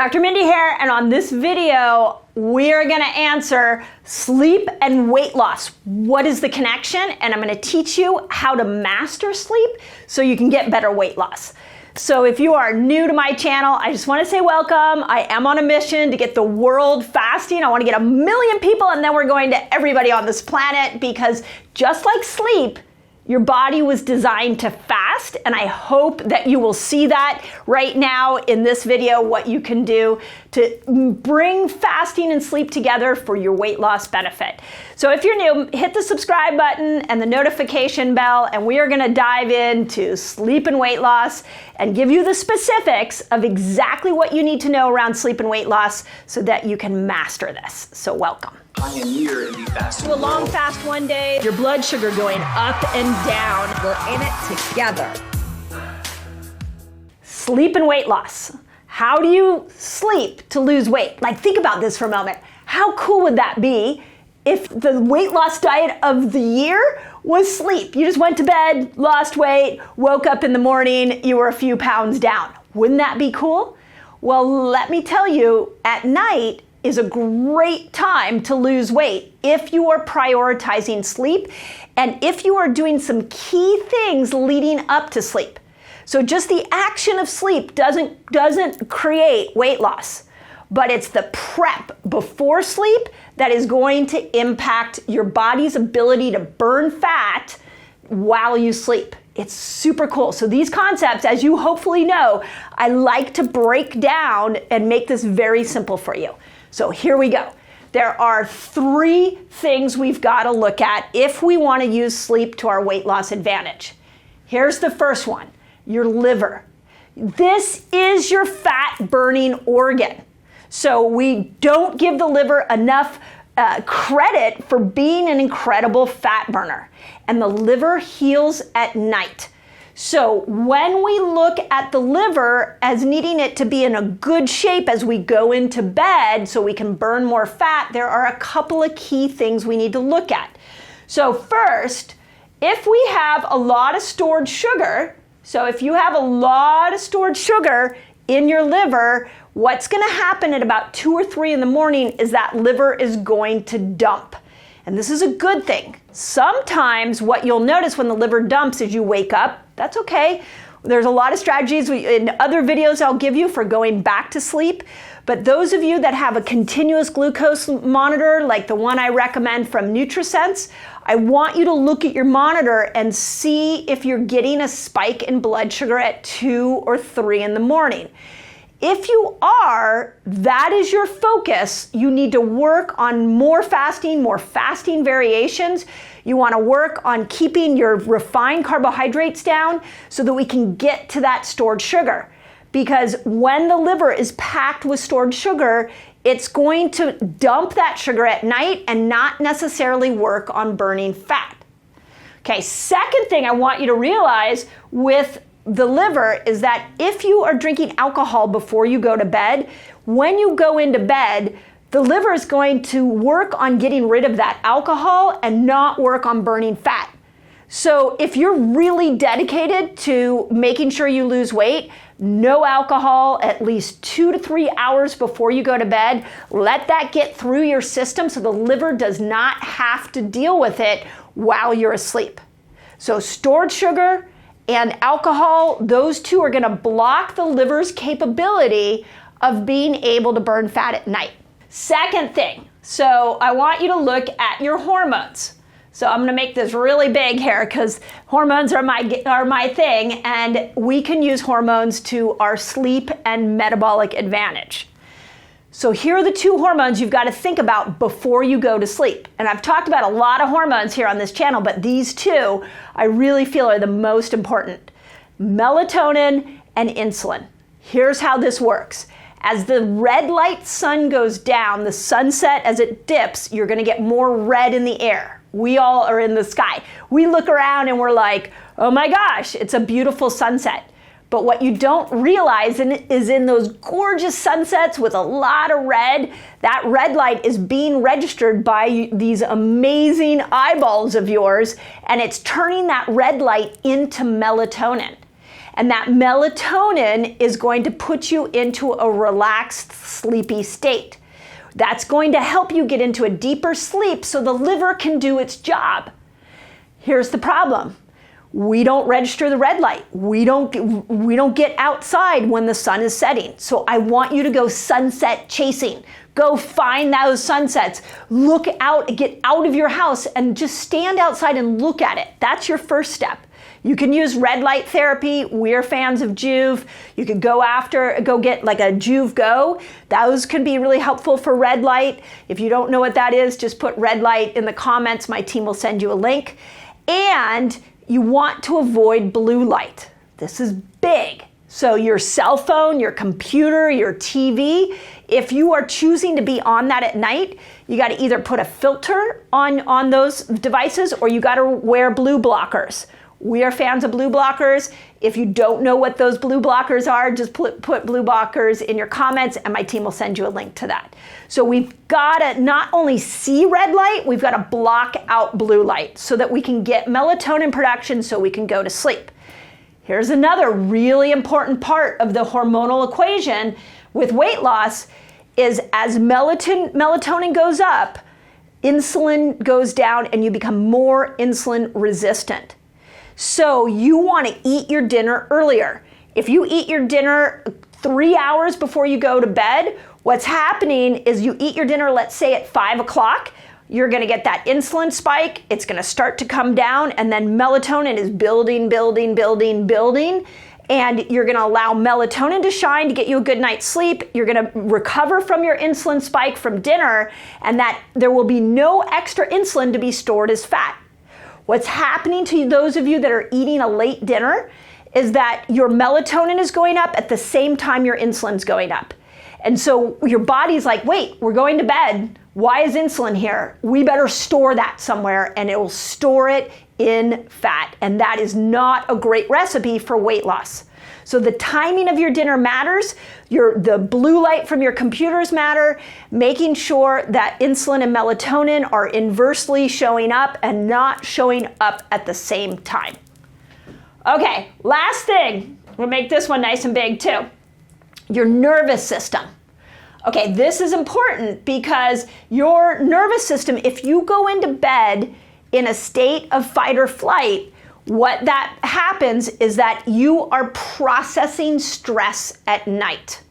Dr. Mindy here, and on this video, we're gonna answer sleep and weight loss. What is the connection? And I'm gonna teach you how to master sleep so you can get better weight loss. So if you are new to my channel, I just wanna say welcome. I am on a mission to get the world fasting. I wanna get 1 million people, and then we're going to everybody on this planet, because just like sleep, your body was designed to fast, and I hope that you will see that right now in this video, what you can do to bring fasting and sleep together for your weight loss benefit. So if you're new, hit the subscribe button and the notification bell, and we are gonna dive into sleep and weight loss and give you the specifics of exactly what you need to know around sleep and weight loss so that you can master this. So welcome. Pioneer in the fasting Do a long fast one day, your blood sugar going up and down. We're in it together. Sleep and weight loss. How do you sleep to lose weight? Like, think about this for a moment. How cool would that be if the weight loss diet of the year was sleep? You just went to bed, lost weight, woke up in the morning, you were a few pounds down. Wouldn't that be cool? Well, let me tell you, at night is a great time to lose weight if you are prioritizing sleep and if you are doing some key things leading up to sleep. So just the action of sleep doesn't create weight loss, but it's the prep before sleep that is going to impact your body's ability to burn fat while you sleep. It's super cool. So these concepts, as you hopefully know, I like to break down and make this very simple for you. So here we go. There are 3 things we've got to look at if we want to use sleep to our weight loss advantage. Here's the first one, your liver. This is your fat burning organ. So we don't give the liver enough credit for being an incredible fat burner. And the liver heals at night. So when we look at the liver as needing it to be in a good shape as we go into bed so we can burn more fat, there are a couple of key things we need to look at. So first, if we have a lot of stored sugar, so if you have a lot of stored sugar in your liver, what's going to happen at about 2 or 3 in the morning is that liver is going to dump. And this is a good thing. Sometimes what you'll notice when the liver dumps is you wake up. That's okay. There's a lot of strategies in other videos I'll give you for going back to sleep. But those of you that have a continuous glucose monitor, like the one I recommend from NutriSense, I want you to look at your monitor and see if you're getting a spike in blood sugar at 2 or 3 in the morning. If you are, that is your focus. You need to work on more fasting variations. You want to work on keeping your refined carbohydrates down so that we can get to that stored sugar. Because when the liver is packed with stored sugar, it's going to dump that sugar at night and not necessarily work on burning fat. Okay, second thing I want you to realize with the liver is that if you are drinking alcohol before you go to bed, when you go into bed, the liver is going to work on getting rid of that alcohol and not work on burning fat. So if you're really dedicated to making sure you lose weight, no alcohol at least 2 to 3 hours before you go to bed. Let that get through your system so the liver does not have to deal with it while you're asleep. So stored sugar and alcohol, those 2 are going to block the liver's capability of being able to burn fat at night. Second thing, so I want you to look at your hormones. So I'm going to make this really big here because hormones are my thing, and we can use hormones to our sleep and metabolic advantage. So here are the 2 hormones you've got to think about before you go to sleep. And I've talked about a lot of hormones here on this channel, but these 2 I really feel are the most important. Melatonin and insulin. Here's how this works. As the red light sun goes down, the sunset as it dips, you're going to get more red in the air. We all are in the sky. We look around and we're like, oh my gosh, it's a beautiful sunset. But what you don't realize is in those gorgeous sunsets with a lot of red, that red light is being registered by these amazing eyeballs of yours, and it's turning that red light into melatonin. And that melatonin is going to put you into a relaxed, sleepy state. That's going to help you get into a deeper sleep so the liver can do its job. Here's the problem. We don't register the red light. We don't get outside when the sun is setting. So I want you to go sunset chasing. Go find those sunsets. Look out, get out of your house and just stand outside and look at it. That's your first step. You can use red light therapy. We're fans of Juve. You could go get like a Juve Go. Those can be really helpful for red light. If you don't know what that is, just put red light in the comments. My team will send you a link. And you want to avoid blue light. This is big. So your cell phone, your computer, your TV, if you are choosing to be on that at night, you got to either put a filter on those devices or you got to wear blue blockers. We are fans of blue blockers. If you don't know what those blue blockers are, just put blue blockers in your comments and my team will send you a link to that. So we've got to not only see red light, we've got to block out blue light so that we can get melatonin production so we can go to sleep. Here's another really important part of the hormonal equation with weight loss is as melatonin goes up, insulin goes down and you become more insulin resistant. So you want to eat your dinner earlier. If you eat your dinner 3 hours before you go to bed, what's happening is you eat your dinner, let's say at 5 o'clock, you're going to get that insulin spike. It's going to start to come down and then melatonin is building. And you're going to allow melatonin to shine to get you a good night's sleep. You're going to recover from your insulin spike from dinner and that there will be no extra insulin to be stored as fat. What's happening to those of you that are eating a late dinner is that your melatonin is going up at the same time your insulin's going up. And so your body's like, wait, we're going to bed. Why is insulin here? We better store that somewhere and it will store it in fat. And that is not a great recipe for weight loss. So the timing of your dinner matters. The blue light from your computers matter. Making sure that insulin and melatonin are inversely showing up and not showing up at the same time. Okay, last thing. We'll make this one nice and big too. Your nervous system. Okay, this is important because your nervous system, if you go into bed in a state of fight or flight, what that happens is that you are processing stress at night.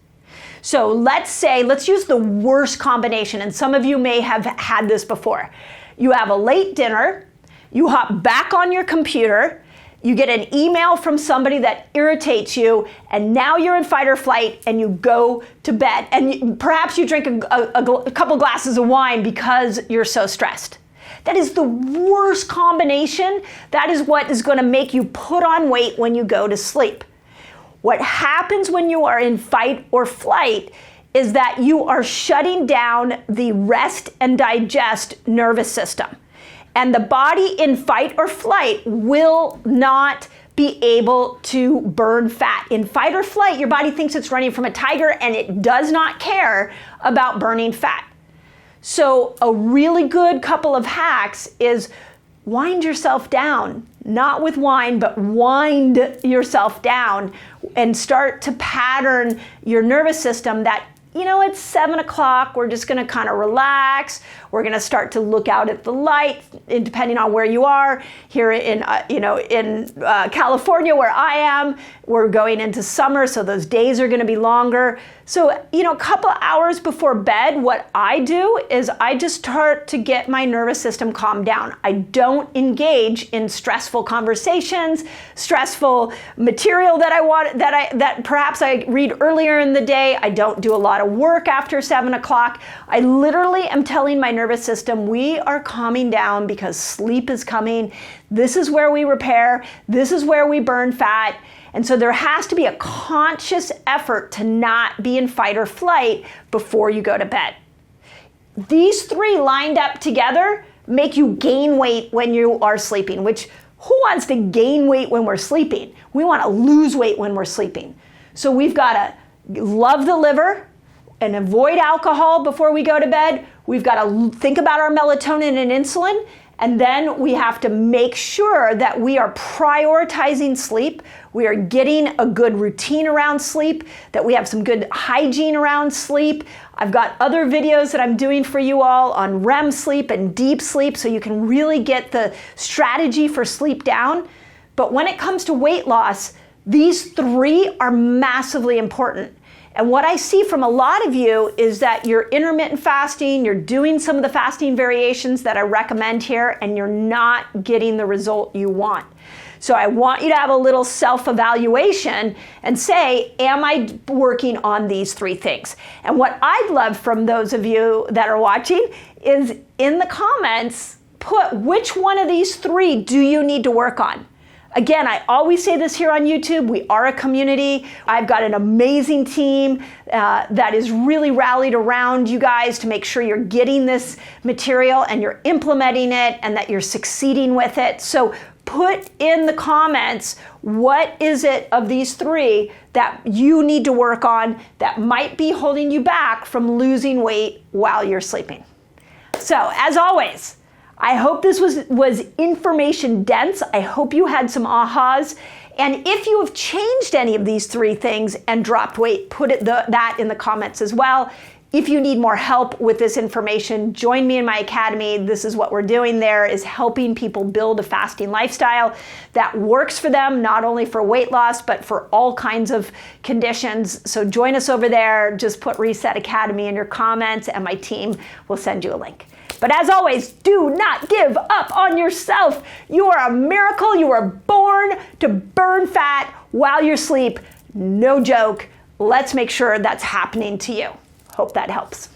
So let's use the worst combination, and some of you may have had this before. You have a late dinner, you hop back on your computer, you get an email from somebody that irritates you, and now you're in fight or flight and you go to bed. And perhaps you drink a couple glasses of wine because you're so stressed. That is the worst combination. That is what is going to make you put on weight when you go to sleep. What happens when you are in fight or flight is that you are shutting down the rest and digest nervous system. And the body in fight or flight will not be able to burn fat. In fight or flight, your body thinks it's running from a tiger and it does not care about burning fat. So a really good couple of hacks is wind yourself down, not with wine, but wind yourself down and start to pattern your nervous system that, it's 7 o'clock, we're just gonna kind of relax. We're gonna start to look out at the light, depending on where you are. Here in California, where I am, we're going into summer, so those days are gonna be longer. So, a couple hours before bed, what I do is I just start to get my nervous system calmed down. I don't engage in stressful conversations, stressful material that perhaps I read earlier in the day. I don't do a lot of work after 7 o'clock. I literally am telling my nervous system, we are calming down because sleep is coming. This is where we repair. This is where we burn fat. And so there has to be a conscious effort to not be in fight or flight before you go to bed. These three lined up together make you gain weight when you are sleeping, which who wants to gain weight when we're sleeping? We want to lose weight when we're sleeping. So we've got to love the liver and avoid alcohol before we go to bed. We've got to think about our melatonin and insulin, And then we have to make sure that we are prioritizing sleep. We are getting a good routine around sleep, that we have some good hygiene around sleep. I've got other videos that I'm doing for you all on REM sleep and deep sleep, so you can really get the strategy for sleep down. But when it comes to weight loss, these 3 are massively important. And what I see from a lot of you is that you're intermittent fasting, you're doing some of the fasting variations that I recommend here, and you're not getting the result you want. So I want you to have a little self-evaluation and say, am I working on these 3 things? And what I'd love from those of you that are watching is in the comments, put which one of these 3 do you need to work on? Again, I always say this here on YouTube, we are a community. I've got an amazing team that is really rallied around you guys to make sure you're getting this material and you're implementing it and that you're succeeding with it. So put in the comments, what is it of these 3 that you need to work on that might be holding you back from losing weight while you're sleeping? So as always, I hope this was information dense. I hope you had some ahas. And if you have changed any of these 3 things and dropped weight, put that in the comments as well. If you need more help with this information, join me in my academy. This is what we're doing there, is helping people build a fasting lifestyle that works for them, not only for weight loss, but for all kinds of conditions. So join us over there. Just put Reset Academy in your comments and my team will send you a link. But as always, do not give up on yourself. You are a miracle. You were born to burn fat while you sleep. No joke. Let's make sure that's happening to you. Hope that helps.